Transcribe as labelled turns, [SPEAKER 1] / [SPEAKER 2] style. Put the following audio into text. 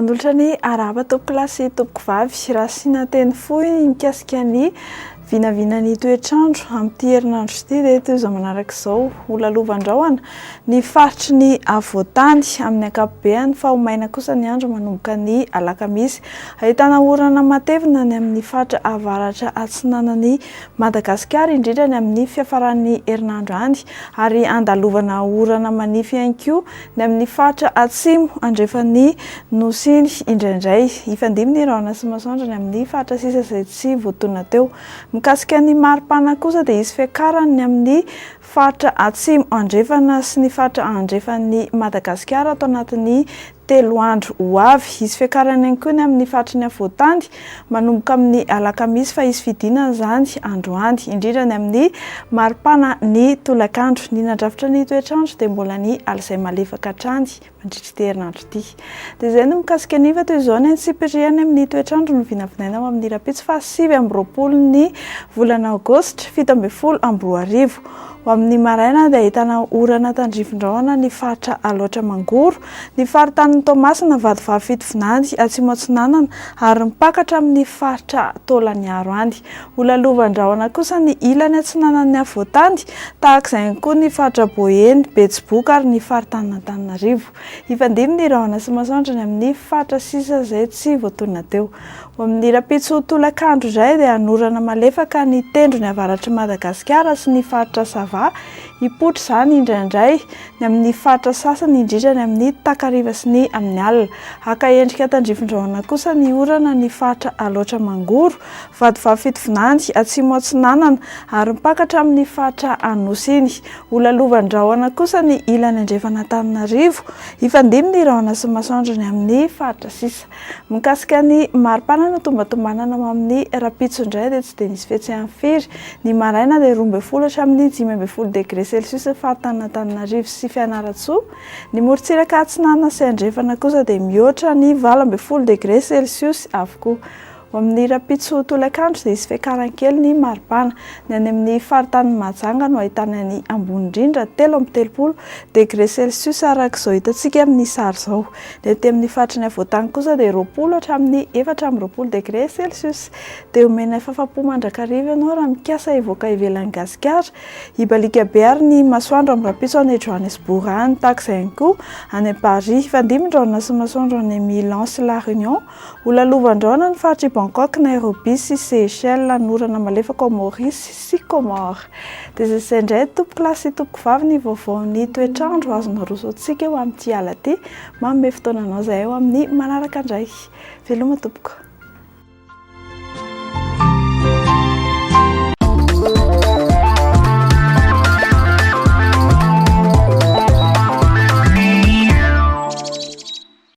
[SPEAKER 1] Manolotra ny araba topoko lahy sy topoko vavy raha asiana teny fohy mikasika ny vinavinan'ny toetrandro amin'ity herinandro ity dia toy izao manaraka izao ho lalovandrahoana ny faritry ny avoatany amin'ny ankapobeny fa ho maina kosa ny andro manomboka ny alakamisy. Ahitana orana matevina ny amin'ny faritra avaratra atsinanan'ny Madagasikara indrindra ny amin'ny fiafaran'ny herinandro any ary andalovana orana manify ihany koa ny amin'ny faritra atsimo andrefan'ny nosiny indraindray. Ifandimby ny rahona sy masoandro ny amin'ny faritra sisa izay tsy voatonona teo. Mikasika ny maripana kosa dia isy fiakarany ny amin'ny faritra atsimo andrefana sy ny faritra andrefan'ny Madagasikara atao anatin'ny 3 andro ho avy. Isy fiakarany ihany koa ny amin'ny faritra ny avoatany manomboka amin'ny alakamisy fa isy fidinana izany androany indrindra ny amin'ny maripana ny tolakandro. Ny nandrafitra ny toetrandro dia mbola ny alizay malefaka hatrany mandritra ity herinandro ity. Dia izay no mikasika ny fa toy izao ny antsipiriany amin'ny toetrandro no vinavinaina ao amin'ny rapitso fa 7 ny volana aogositra 2024. Ho amin'ny maraina dia ahitana orana tandrifindrahona ny faritra Alaotra Mangoro, ny faritanin'ny Toamasina vadivavy Fitovinany atsimo atsinanana ary mipakatra amin'ny faritra Taolagnaro any. Ho lalovandrahona kosa ny ilany atsinanan'ny avoatany tahaka izay ihany koa ny faritra Boeny, Betsiboka ary ny faritanin'Antananarivo. Ifandimby ny rahona sy masoandro ny amin'ny faritra sisa izay tsy voatonona teo. Ho amin'ny rapitso tolakandro izay dia anorana malefaka ny tendro ny avaratry Madagasikara sy ny faritra Sava hipoitra izany indraindray ny amin'ny faritra sasany indrindra ny amin'ny takariva sy ny amin'ny alina. Haka endrika tandrifindrahona kosa ny orana ny faritra Alaotra Mangoro, vadivavy Fitovinany atsimo atsinanana ary mipakatra amin'ny faritra Anosy iny. Ho lalovandrahona kosa ny ilany andrefana Antananarivo. Ifandimby ny rahona sy masoandro ny amin'ny faritra sisa. Mikasika ny maripana no tombatombanana amin'ny rapitso indray dia tsy dia nisy fihetsehany firy. Ny maraina dia 12 hatramin'ny 15 degré celsius faritanin'Antananarivo sy Fianarantsoa. Ny morontsiraka atsinanana sy andrefana kosa dia mihoatra ny 12 degré celsius avokoa. Ho amin'ny rapitso tolakandro dia isy fiakarany kely ny maripana. Ny any amin'ny faritanin'ny Mahajanga no ahitana ny ambony indrindra 13 degré celsius araka izao hitantsika amin'ny sary izao. Ny aty amin'ny faritra ny avoatany kosa dia 20 hatramin'ny 24 degré celsius. Dia omena fahafa-po mandrakariva ianao raha mikasa hivoaka ivelan'ny Gasikara. Hibalika be ary ny masoandro amin'ny rapitso any Johannesburg any tahaka izay ihany koa any Paris. Ifandimby ny rahona sy masoandro any Milan sy La Réunion. Ho lalovandrahona ny faritra Bangkok, Nairobi sy Seychelles, norana malefaka ao Maurice sy Comores. Dia izay indray topoko lahy sy topoko vavy ny vaovaon'ny toetrandro azona rosoantsika eo amin'ity ala ity. Manome fotoananao izay eo amin'ny manaraka indray. Veloma tompoko.